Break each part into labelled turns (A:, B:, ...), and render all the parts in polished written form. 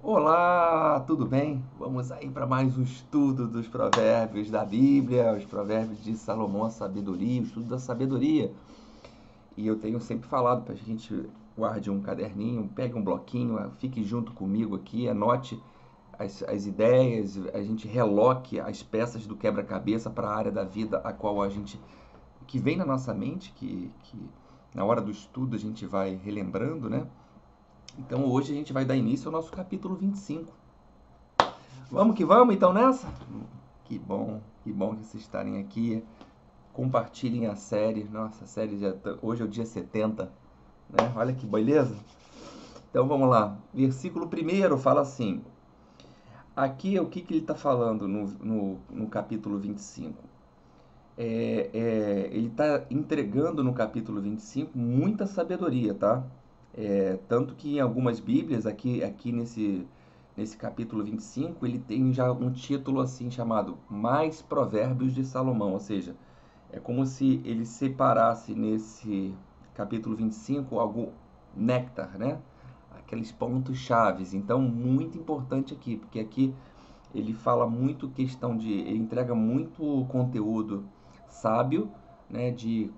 A: Olá, tudo bem? Vamos aí para mais um estudo dos provérbios da Bíblia, os provérbios de Salomão, a sabedoria, o estudo da sabedoria. E eu tenho sempre falado para a gente guarde um caderninho, pegue um bloquinho, fique junto comigo aqui, anote as ideias, a gente reloque as peças do quebra-cabeça para a área da vida a qual a gente que vem na nossa mente, que na hora do estudo a gente vai relembrando, né? Então hoje a gente vai dar início ao nosso capítulo 25. Vamos que vamos então nessa? Que bom que vocês estarem aqui. Compartilhem a série. Nossa, a série hoje é o dia 70, né? Olha que beleza. Então vamos lá. Versículo 1 fala assim. Aqui o que ele está falando no capítulo 25? Ele está entregando no capítulo 25 muita sabedoria, tá? Tanto que em algumas Bíblias, aqui nesse capítulo 25, ele tem já um título assim chamado Mais Provérbios de Salomão, ou seja, é como se ele separasse nesse capítulo 25 algo néctar, né? Aqueles pontos chaves. Então, muito importante aqui, porque aqui ele fala muito questão ele entrega muito conteúdo sábio, né, de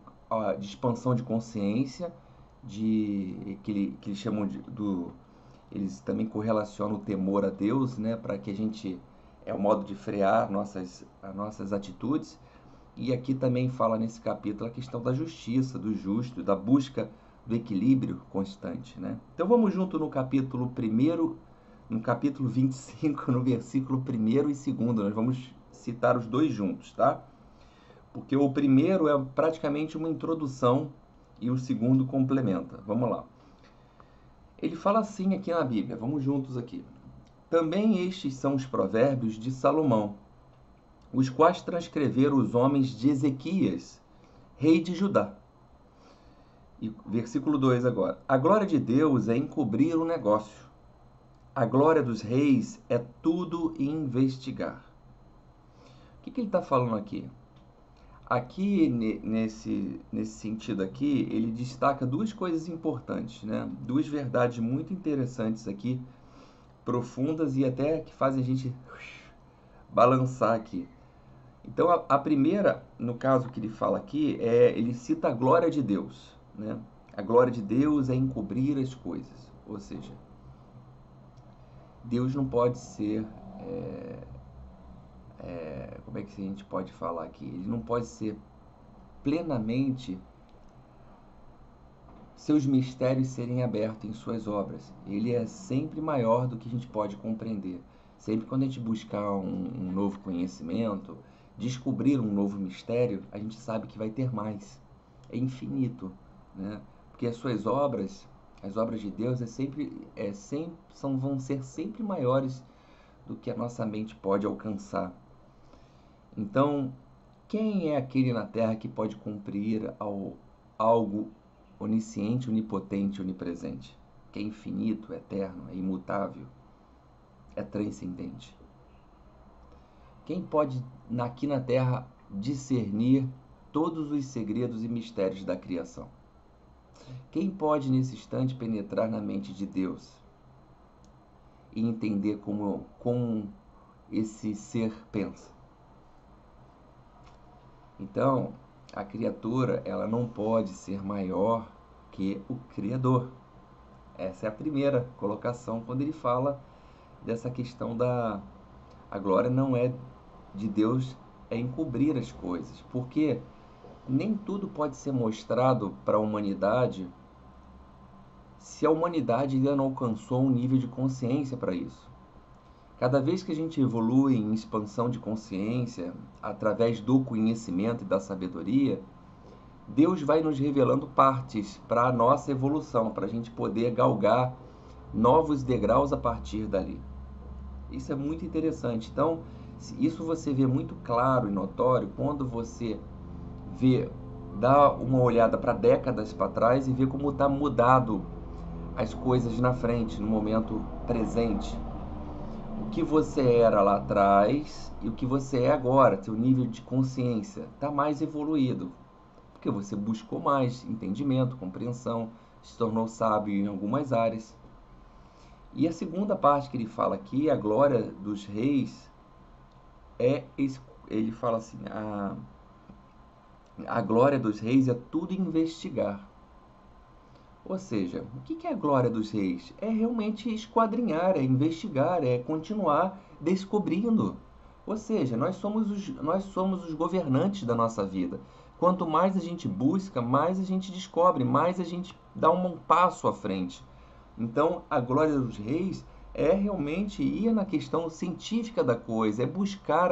A: expansão de consciência, que eles chamam eles também correlacionam o temor a Deus, né, para que a gente é o modo de frear as nossas atitudes. E aqui também fala nesse capítulo a questão da justiça, do justo, da busca do equilíbrio constante, né? Então vamos junto no capítulo 25, no versículo 1 e 2, nós vamos citar os dois juntos, tá? Porque o primeiro é praticamente uma introdução e o segundo complementa. Vamos lá. Ele fala assim aqui na Bíblia, vamos juntos aqui. Também estes são os provérbios de Salomão, os quais transcreveram os homens de Ezequias, rei de Judá. E versículo 2 agora. A glória de Deus é encobrir o negócio. A glória dos reis é tudo investigar. O que ele está falando aqui? Aqui, nesse sentido aqui, ele destaca duas coisas importantes, né? Duas verdades muito interessantes aqui, profundas e até que fazem a gente balançar aqui. Então, a primeira, no caso que ele fala aqui, ele cita a glória de Deus, né? A glória de Deus é encobrir as coisas, ou seja, Deus não pode ser, como é que a gente pode falar aqui? Ele não pode ser plenamente seus mistérios serem abertos em suas obras. Ele é sempre maior do que a gente pode compreender. Sempre quando a gente buscar um novo conhecimento, descobrir um novo mistério, a gente sabe que vai ter mais. É infinito, né? Porque as obras de Deus vão ser sempre maiores do que a nossa mente pode alcançar. Então, quem é aquele na Terra que pode cumprir algo onisciente, onipotente, onipresente? Que é infinito, é eterno, é imutável, é transcendente. Quem pode aqui na Terra discernir todos os segredos e mistérios da criação? Quem pode nesse instante penetrar na mente de Deus e entender como esse ser pensa? Então, a criatura, ela não pode ser maior que o Criador. Essa é a primeira colocação quando ele fala dessa questão a glória não é de Deus, é encobrir as coisas, porque nem tudo pode ser mostrado para a humanidade se a humanidade ainda não alcançou um nível de consciência para isso. Cada vez que a gente evolui em expansão de consciência, através do conhecimento e da sabedoria, Deus vai nos revelando partes para a nossa evolução, para a gente poder galgar novos degraus a partir dali. Isso é muito interessante. Então, isso você vê muito claro e notório quando você dá uma olhada para décadas para trás e vê como está mudado as coisas na frente, no momento presente. O que você era lá atrás e o que você é agora, seu nível de consciência está mais evoluído, porque você buscou mais entendimento, compreensão, se tornou sábio em algumas áreas. E a segunda parte que ele fala aqui, a glória dos reis, ele fala assim, a glória dos reis é tudo investigar. Ou seja, o que é a glória dos reis? É realmente esquadrinhar, é investigar, é continuar descobrindo. Ou seja, nós somos os governantes da nossa vida. Quanto mais a gente busca, mais a gente descobre, mais a gente dá um passo à frente. Então, a glória dos reis é realmente ir na questão científica da coisa, é buscar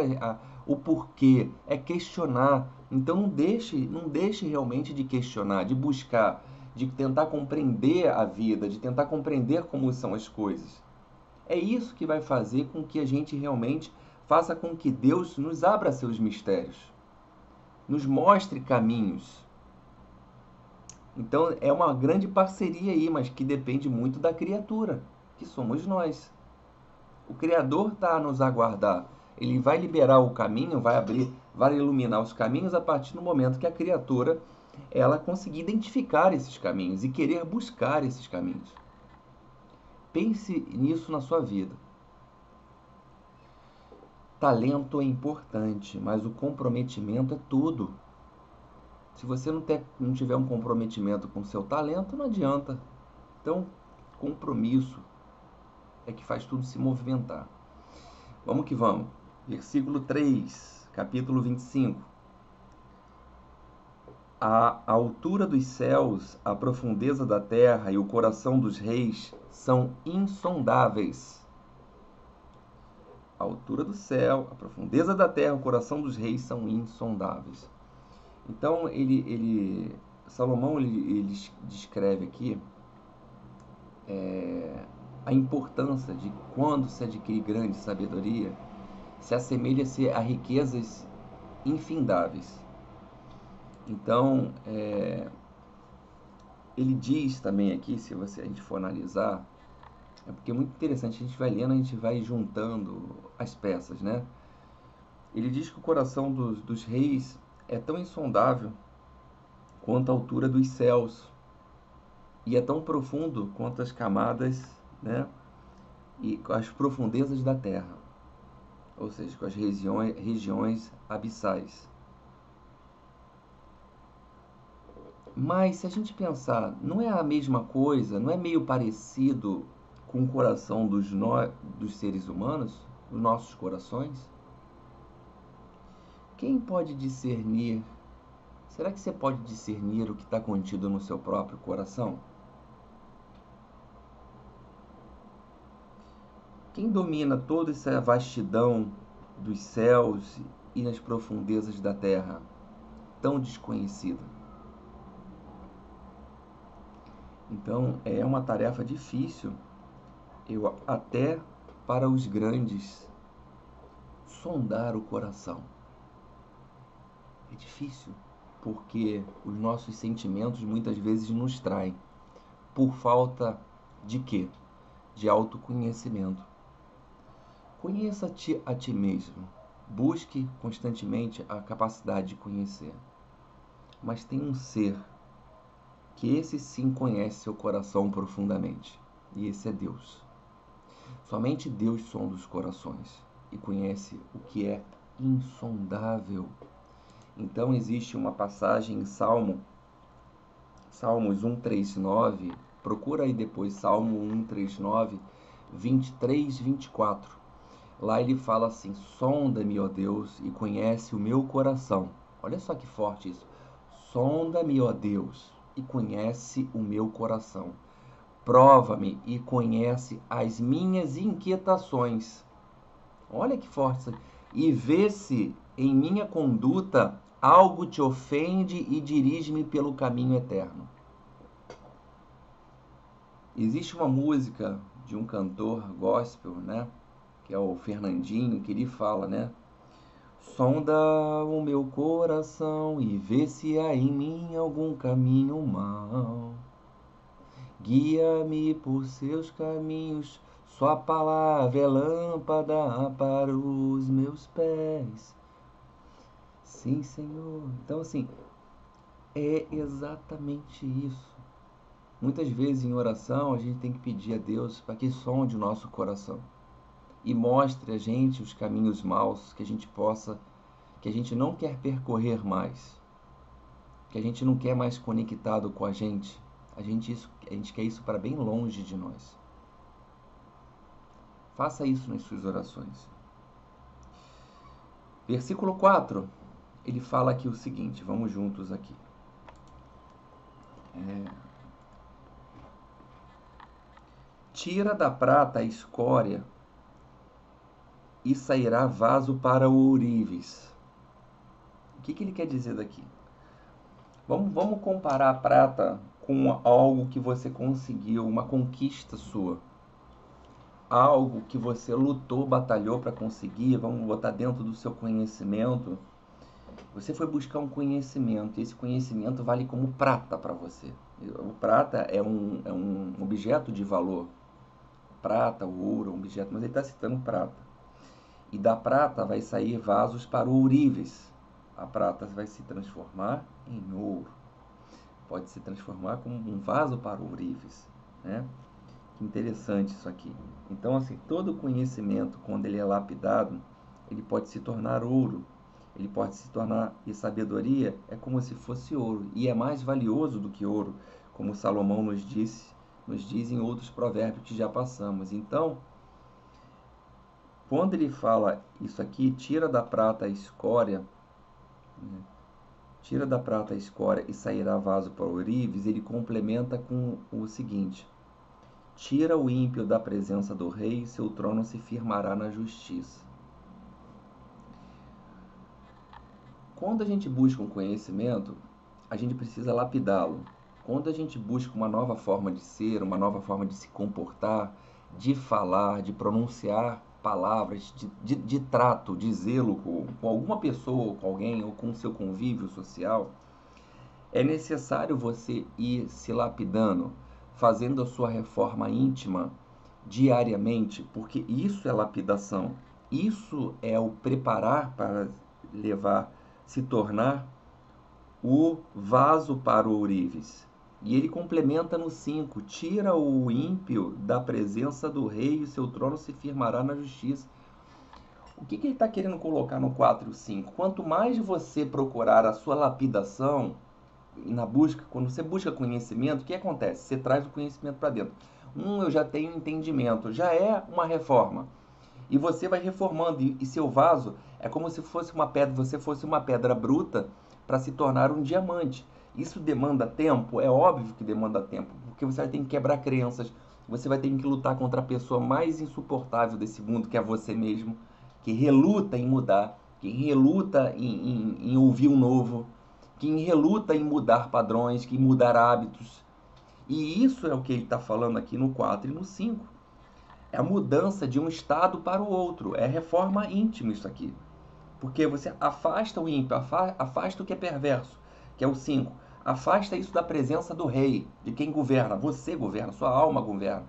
A: o porquê, é questionar. Então, não deixe realmente de questionar, de buscar, de tentar compreender a vida, de tentar compreender como são as coisas. É isso que vai fazer com que a gente realmente faça com que Deus nos abra seus mistérios, nos mostre caminhos. Então é uma grande parceria aí, mas que depende muito da criatura, que somos nós. O Criador está a nos aguardar. Ele vai liberar o caminho, vai abrir, vai iluminar os caminhos a partir do momento que a criatura ela conseguir identificar esses caminhos e querer buscar esses caminhos. Pense nisso na sua vida. Talento é importante, mas o comprometimento é tudo. Se você não tiver um comprometimento com o seu talento, não adianta. Então, compromisso é que faz tudo se movimentar. Vamos que vamos. Versículo 3, capítulo 25. A altura dos céus, a profundeza da terra e o coração dos reis são insondáveis. A altura do céu, a profundeza da terra, o coração dos reis são insondáveis. Então, Salomão ele descreve aqui a importância de quando se adquire grande sabedoria, se assemelha-se a riquezas infindáveis. Então, ele diz também aqui, se a gente for analisar, é porque é muito interessante, a gente vai lendo, a gente vai juntando as peças, né? Ele diz que o coração dos reis é tão insondável quanto a altura dos céus, e é tão profundo quanto as camadas, né? E as profundezas da terra, ou seja, com as regiões abissais. Mas se a gente pensar, não é a mesma coisa, não é meio parecido com o coração dos seres humanos, os nossos corações? Quem pode discernir? Será que você pode discernir o que está contido no seu próprio coração? Quem domina toda essa vastidão dos céus e nas profundezas da terra, tão desconhecida? Então é uma tarefa difícil, até para os grandes, sondar o coração. É difícil, porque os nossos sentimentos muitas vezes nos traem, por falta de quê? De autoconhecimento. Conheça-te a ti mesmo. Busque constantemente a capacidade de conhecer. Mas tem um ser que esse sim conhece seu coração profundamente. E esse é Deus. Somente Deus sonda os corações e conhece o que é insondável. Então existe uma passagem em Salmos 139, procura aí depois, Salmo 139, 23, 24. Lá ele fala assim: sonda-me, ó Deus, e conhece o meu coração. Olha só que forte isso. Sonda-me, ó Deus, e conhece o meu coração. Prova-me e conhece as minhas inquietações. Olha que forte isso. E vê se em minha conduta algo te ofende e dirige-me pelo caminho eterno. Existe uma música de um cantor gospel, né? Que é o Fernandinho, que ele fala, né? Sonda o meu coração e vê se há em mim algum caminho mau. Guia-me por seus caminhos, sua palavra é lâmpada para os meus pés. Sim, Senhor. Então, assim, é exatamente isso. Muitas vezes em oração a gente tem que pedir a Deus para que sonde o nosso coração e mostre a gente os caminhos maus que a gente possa, que a gente não quer percorrer mais, que a gente não quer mais conectado com a gente. A gente quer isso para bem longe de nós. Faça isso nas suas orações. Versículo 4, ele fala aqui o seguinte, vamos juntos aqui. Tira da prata a escória e sairá vaso para o ourives. O que ele quer dizer daqui? Vamos comparar a prata com algo que você conseguiu, uma conquista sua. Algo que você lutou, batalhou para conseguir, vamos botar dentro do seu conhecimento. Você foi buscar um conhecimento, e esse conhecimento vale como prata para você. O prata é um objeto de valor. Prata, o ouro, um objeto, mas ele está citando prata. E da prata vai sair vasos para ourives. A prata vai se transformar em ouro. Pode se transformar como um vaso para ourives, né? Que interessante isso aqui. Então, assim, todo conhecimento, quando ele é lapidado, ele pode se tornar ouro. Ele pode se tornar, e sabedoria é como se fosse ouro. E é mais valioso do que ouro, como Salomão nos diz em outros provérbios que já passamos. Então, quando ele fala isso aqui, tira da prata a escória, né? Tira da prata a escória e sairá vaso para ourives, ele complementa com o seguinte: tira o ímpio da presença do rei, seu trono se firmará na justiça. Quando a gente busca um conhecimento, a gente precisa lapidá-lo. Quando a gente busca uma nova forma de ser, uma nova forma de se comportar, de falar, de pronunciar palavras, de trato, de zelo com alguma pessoa, com alguém, ou com o seu convívio social, é necessário você ir se lapidando, fazendo a sua reforma íntima diariamente, porque isso é lapidação. Isso é o preparar para levar, se tornar o vaso para o ourives. E ele complementa no 5: tira o ímpio da presença do rei e seu trono se firmará na justiça. O que ele está querendo colocar no 4 e 5? Quanto mais você procurar a sua lapidação, na busca, quando você busca conhecimento, o que acontece? Você traz o conhecimento para dentro. Eu já tenho entendimento, já é uma reforma. E você vai reformando, e seu vaso é como se fosse uma pedra, você fosse uma pedra bruta para se tornar um diamante. Isso demanda tempo? É óbvio que demanda tempo, porque você vai ter que quebrar crenças, você vai ter que lutar contra a pessoa mais insuportável desse mundo, que é você mesmo, que reluta em mudar, que reluta em ouvir o novo, que reluta em mudar padrões, que mudar hábitos. E isso é o que ele está falando aqui no 4 e no 5. É a mudança de um estado para o outro. É reforma íntima isso aqui. Porque você afasta o ímpio, afasta o que é perverso, que é o 5. Afasta isso da presença do rei, de quem governa. Você governa, sua alma governa.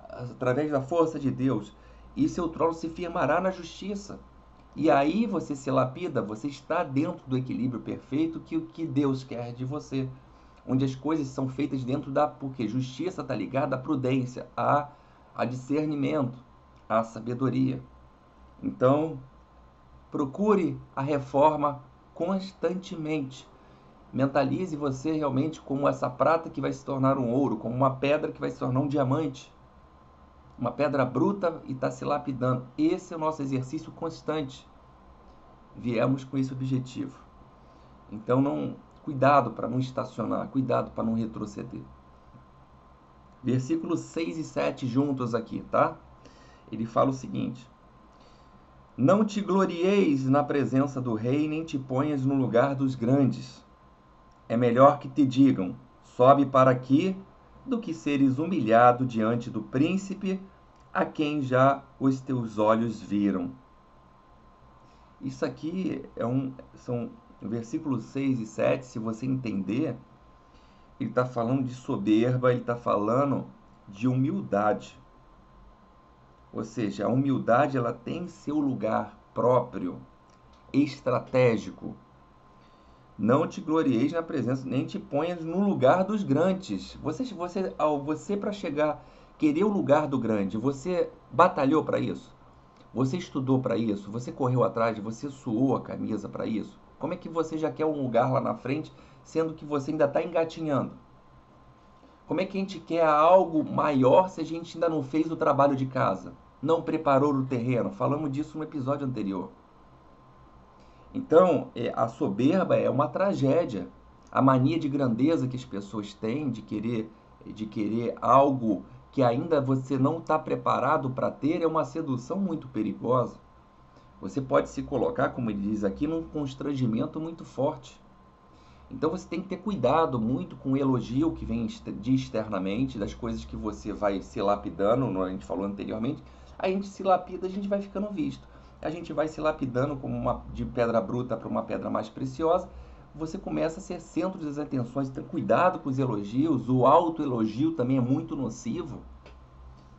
A: Através da força de Deus. E seu trono se firmará na justiça. E aí você se lapida, você está dentro do equilíbrio perfeito que o que Deus quer de você. Onde as coisas são feitas dentro da... Porque justiça está ligada à prudência, a discernimento, à sabedoria. Então, procure a reforma constantemente. Mentalize você realmente como essa prata que vai se tornar um ouro, como uma pedra que vai se tornar um diamante. Uma pedra bruta e está se lapidando. Esse é o nosso exercício constante. Viemos com esse objetivo. Então, cuidado para não estacionar, cuidado para não retroceder. Versículos 6 e 7 juntos aqui, tá? Ele fala o seguinte: não te glorieis na presença do rei, nem te ponhas no lugar dos grandes. É melhor que te digam, sobe para aqui, do que seres humilhado diante do príncipe, a quem já os teus olhos viram. Isso aqui são versículos 6 e 7, se você entender, ele está falando de soberba, ele está falando de humildade. Ou seja, a humildade ela tem seu lugar próprio, estratégico. Não te glorieis na presença, nem te ponhas no lugar dos grandes. Você para chegar, querer o lugar do grande, você batalhou para isso? Você estudou para isso? Você correu atrás? Você suou a camisa para isso? Como é que você já quer um lugar lá na frente, sendo que você ainda está engatinhando? Como é que a gente quer algo maior se a gente ainda não fez o trabalho de casa? Não preparou o terreno? Falamos disso no episódio anterior. Então, a soberba é uma tragédia. A mania de grandeza que as pessoas têm de querer algo que ainda você não está preparado para ter é uma sedução muito perigosa. Você pode se colocar, como ele diz aqui, num constrangimento muito forte. Então você tem que ter cuidado muito com o elogio que vem de externamente, das coisas que você vai se lapidando, a gente falou anteriormente, a gente se lapida, a gente vai ficando visto. A gente vai se lapidando como de pedra bruta para uma pedra mais preciosa, você começa a ser centro das atenções. Então, cuidado com os elogios, o autoelogio também é muito nocivo,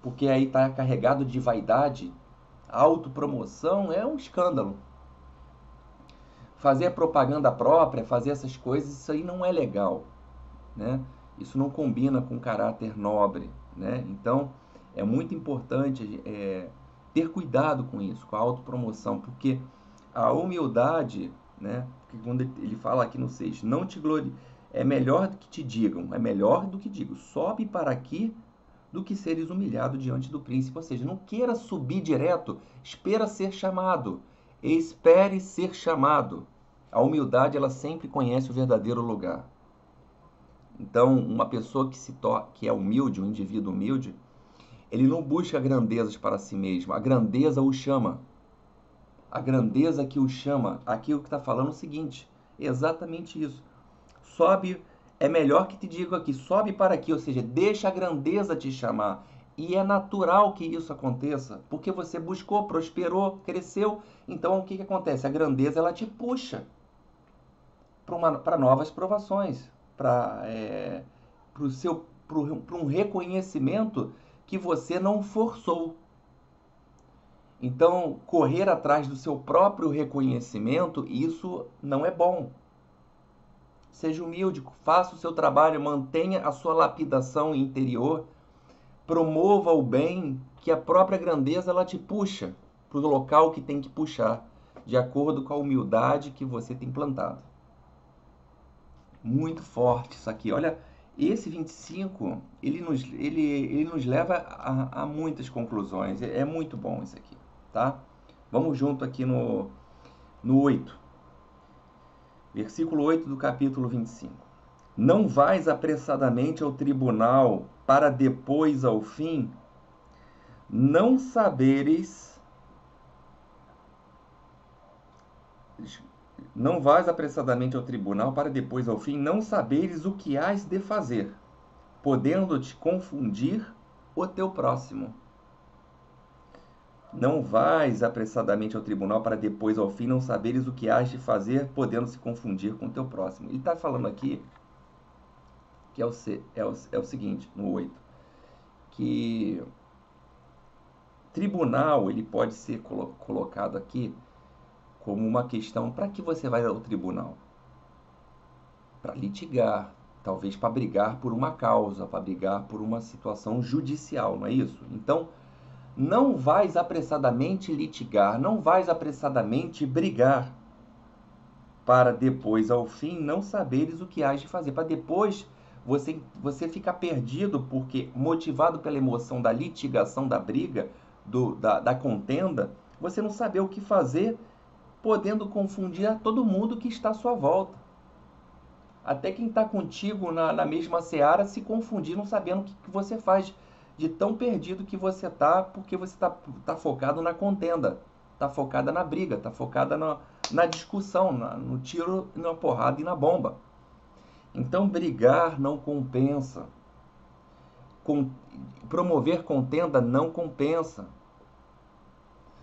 A: porque aí está carregado de vaidade. A autopromoção é um escândalo. Fazer a propaganda própria, fazer essas coisas, isso aí não é legal, né? Isso não combina com caráter nobre, né? Então, é muito importante ter cuidado com isso, com a autopromoção, porque a humildade, né? Porque quando ele fala aqui no 6, não te glorie, é melhor do que te digam, é melhor do que digo, sobe para aqui do que seres humilhado diante do príncipe. Ou seja, não queira subir direto, espera ser chamado, espere ser chamado. A humildade, ela sempre conhece o verdadeiro lugar. Então, uma pessoa que é humilde, um indivíduo humilde, ele não busca grandezas para si mesmo, a grandeza o chama. A grandeza que o chama, aqui o que está falando é o seguinte, exatamente isso. Sobe, é melhor que te digo aqui, sobe para aqui, ou seja, deixa a grandeza te chamar. E é natural que isso aconteça, porque você buscou, prosperou, cresceu. Então, o que acontece? A grandeza, ela te puxa para novas provações, para um reconhecimento que você não forçou. Então, correr atrás do seu próprio reconhecimento, isso não é bom. Seja humilde, faça o seu trabalho, mantenha a sua lapidação interior, promova o bem, que a própria grandeza ela te puxa para o local que tem que puxar, de acordo com a humildade que você tem plantado. Muito forte isso aqui. Olha, esse 25, ele nos leva a muitas conclusões. É muito bom isso aqui, tá? Vamos junto aqui no 8. Versículo 8 do capítulo 25. Não vais apressadamente ao tribunal para depois ao fim não saberes. Não vais apressadamente ao tribunal para depois ao fim não saberes o que hás de fazer, podendo-te confundir o teu próximo. Não vais apressadamente ao tribunal para depois ao fim não saberes o que hás de fazer, podendo se confundir com o teu próximo. Ele está falando aqui que é o seguinte, no 8, que tribunal ele pode ser colocado aqui como uma questão. Para que você vai ao tribunal? Para litigar, talvez para brigar por uma causa, para brigar por uma situação judicial, não é isso? Então, não vais apressadamente litigar, não vais apressadamente brigar, para depois, ao fim, não saberes o que hás de fazer. Para depois você ficar perdido, porque motivado pela emoção da litigação, da briga, da contenda, você não saber o que fazer, podendo confundir a todo mundo que está à sua volta. Até quem está contigo na mesma seara se confundir, não sabendo o que você faz, de tão perdido que você está, porque você está focado na contenda, está focada na briga, está focada na discussão, no tiro, na porrada e na bomba. Então, brigar não compensa. Promover contenda não compensa.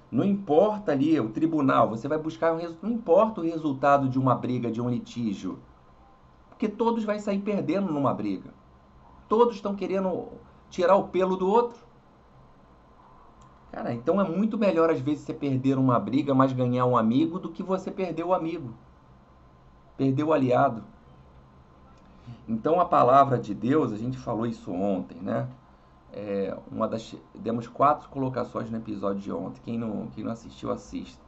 A: Não importa ali o tribunal, você vai buscar não importa o resultado de uma briga, de um litígio, porque todos vão sair perdendo numa briga. Todos estão querendo tirar o pelo do outro. Cara, então é muito melhor às vezes você perder uma briga, mas ganhar um amigo, do que você perder o amigo. perdeu o aliado. Então a palavra de Deus, a gente falou isso ontem, né? Demos 4 colocações no episódio de ontem. Quem não assistiu, assista.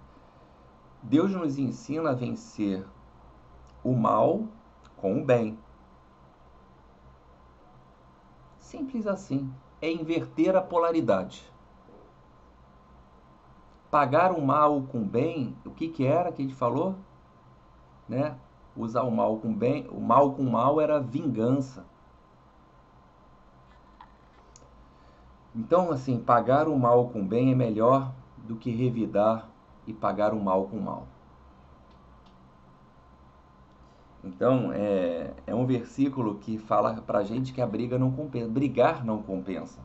A: Deus nos ensina a vencer o mal com o bem. Simples assim. É inverter a polaridade. Pagar o mal com o bem, o que era que a gente falou? Né? Usar o mal com bem, o mal com mal era vingança. Então, assim, pagar o mal com bem é melhor do que revidar e pagar o mal com mal. Então, é um versículo que fala pra gente que a briga não compensa. Brigar não compensa.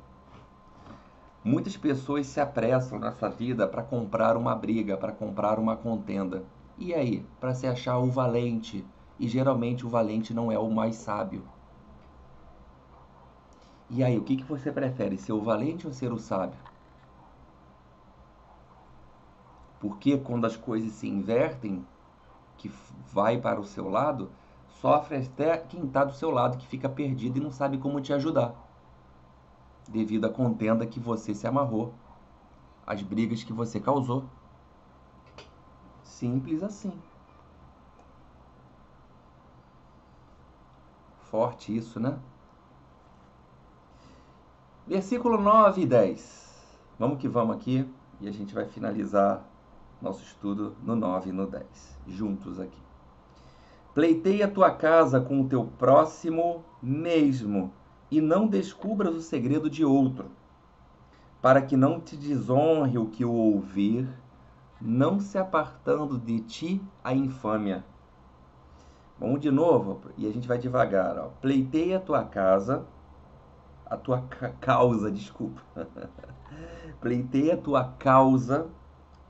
A: Muitas pessoas se apressam nessa vida para comprar uma briga, para comprar uma contenda. E aí? Para se achar o valente. E geralmente o valente não é o mais sábio. E aí, o que você prefere, ser o valente ou ser o sábio? Porque quando as coisas se invertem, que vai para o seu lado, sofre até quem está do seu lado, que fica perdido e não sabe como te ajudar, devido à contenda que você se amarrou, às brigas que você causou. Simples assim. Forte isso, né? Versículo 9 e 10. Vamos que vamos aqui e a gente vai finalizar nosso estudo no 9 e no 10, juntos aqui. Pleiteia a tua casa com o teu próximo mesmo, e não descubras o segredo de outro, para que não te desonre o que o ouvir, não se apartando de ti a infâmia. Vamos de novo, e a gente vai devagar. Ó. Pleiteia a tua casa, a tua causa, desculpa. Pleiteia a tua causa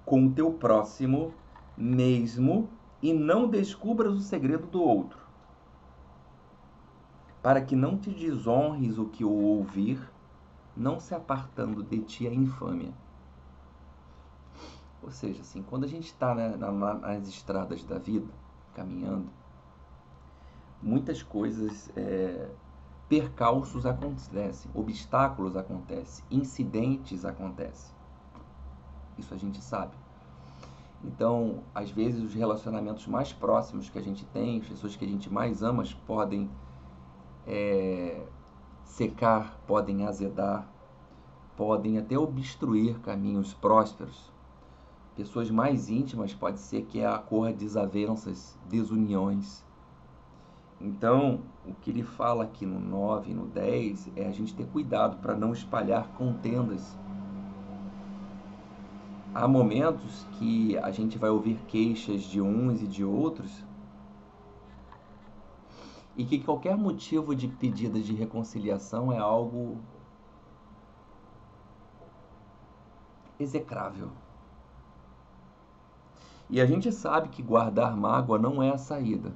A: com o teu próximo mesmo, e não descubras o segredo do outro, para que não te desonres o que o ouvir, não se apartando de ti a infâmia. Ou seja, assim, quando a gente está, né, nas estradas da vida, caminhando, muitas coisas, percalços acontecem, obstáculos acontecem, incidentes acontecem. Isso a gente sabe. Então, às vezes, os relacionamentos mais próximos que a gente tem, as pessoas que a gente mais ama, podem secar, podem azedar, podem até obstruir caminhos prósperos. Pessoas mais íntimas pode ser que ocorra desavenças, desuniões. Então, o que ele fala aqui no 9 e no 10 é a gente ter cuidado para não espalhar contendas. Há momentos que a gente vai ouvir queixas de uns e de outros, e que qualquer motivo de pedida de reconciliação é algo execrável. E a gente sabe que guardar mágoa não é a saída.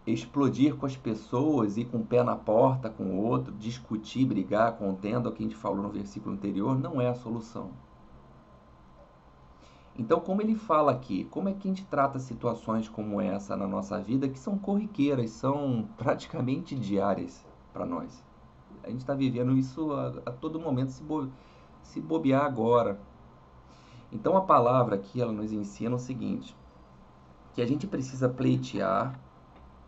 A: Explodir com as pessoas, ir com o pé na porta com o outro, discutir, brigar, contenda, o que a gente falou no versículo anterior, não é a solução. Então, como ele fala aqui, como é que a gente trata situações como essa na nossa vida, que são corriqueiras, são praticamente diárias para nós? A gente está vivendo isso a todo momento, se bobear agora. Então, a palavra aqui, ela nos ensina o seguinte, que a gente precisa pleitear,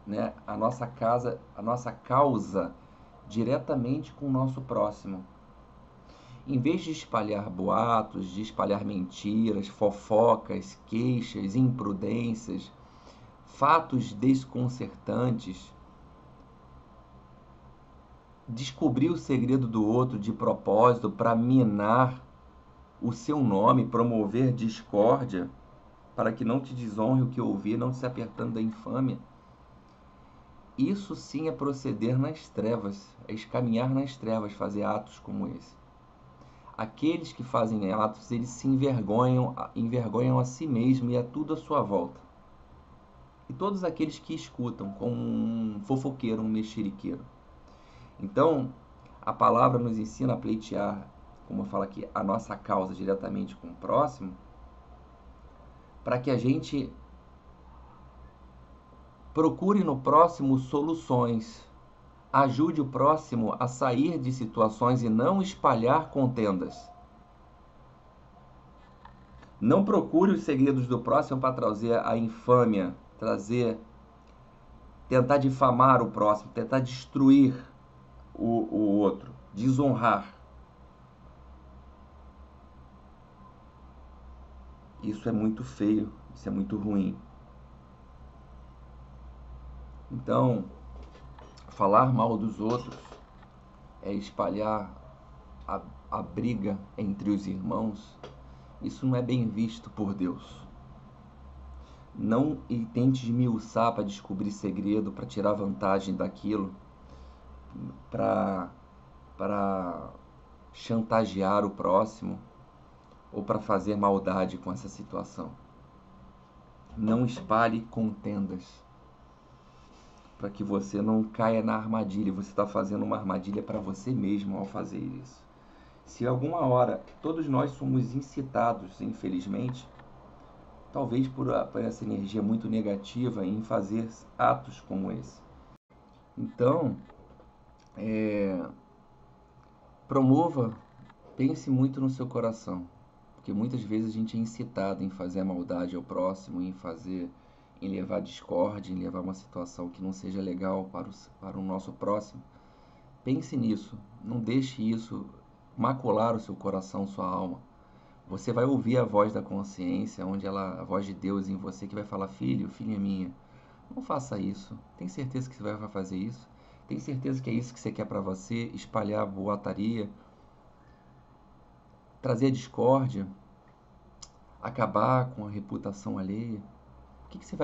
A: né, a nossa causa diretamente com o nosso próximo. Em vez de espalhar boatos, de espalhar mentiras, fofocas, queixas, imprudências, fatos desconcertantes, descobrir o segredo do outro de propósito para minar o seu nome, promover discórdia, para que não te desonre o que ouvir, não se apertando da infâmia. Isso sim é proceder nas trevas, é escaminhar nas trevas, fazer atos como esse. Aqueles que fazem atos, eles se envergonham a si mesmo e a tudo à sua volta. E todos aqueles que escutam, como um fofoqueiro, um mexeriqueiro. Então, a palavra nos ensina a pleitear, como eu falo aqui, a nossa causa diretamente com o próximo, para que a gente Procure no próximo soluções. Ajude o próximo a sair de situações e não espalhar contendas. Não procure os segredos do próximo para trazer a infâmia, tentar difamar o próximo, tentar destruir o outro, desonrar. Isso é muito feio, isso é muito ruim. Então, falar mal dos outros é espalhar a briga entre os irmãos. Isso não é bem visto por Deus. Não tente esmiuçar para descobrir segredo, para tirar vantagem daquilo, para chantagear o próximo ou para fazer maldade com essa situação. Não espalhe contendas, para que você não caia na armadilha. Você está fazendo uma armadilha para você mesmo ao fazer isso. Se alguma hora todos nós somos incitados, infelizmente, talvez por essa energia muito negativa em fazer atos como esse. Então, promova, pense muito no seu coração, porque muitas vezes a gente é incitado em fazer a maldade ao próximo, em levar discórdia, em levar uma situação que não seja legal para o nosso próximo. Pense nisso, não deixe isso macular o seu coração, sua alma. Você vai ouvir a voz da consciência, a voz de Deus em você que vai falar: filho, filha minha, não faça isso. Tem certeza que você vai fazer isso? Tem certeza que é isso que você quer para você? Espalhar boataria, trazer discórdia, acabar com a reputação alheia? O que você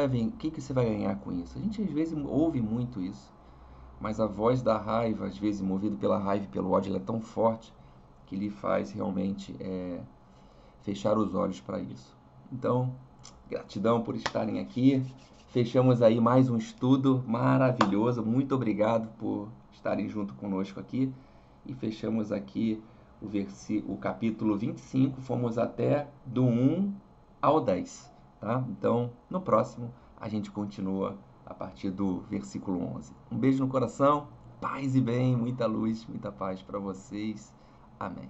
A: vai ganhar com isso? A gente às vezes ouve muito isso, mas a voz da raiva, às vezes movido pela raiva e pelo ódio, ela é tão forte que lhe faz realmente fechar os olhos para isso. Então, gratidão por estarem aqui. Fechamos aí mais um estudo maravilhoso. Muito obrigado por estarem junto conosco aqui. E fechamos aqui o capítulo 25. Fomos até do 1 ao 10. Tá? Então, no próximo, a gente continua a partir do versículo 11. Um beijo no coração, paz e bem, muita luz, muita paz para vocês. Amém.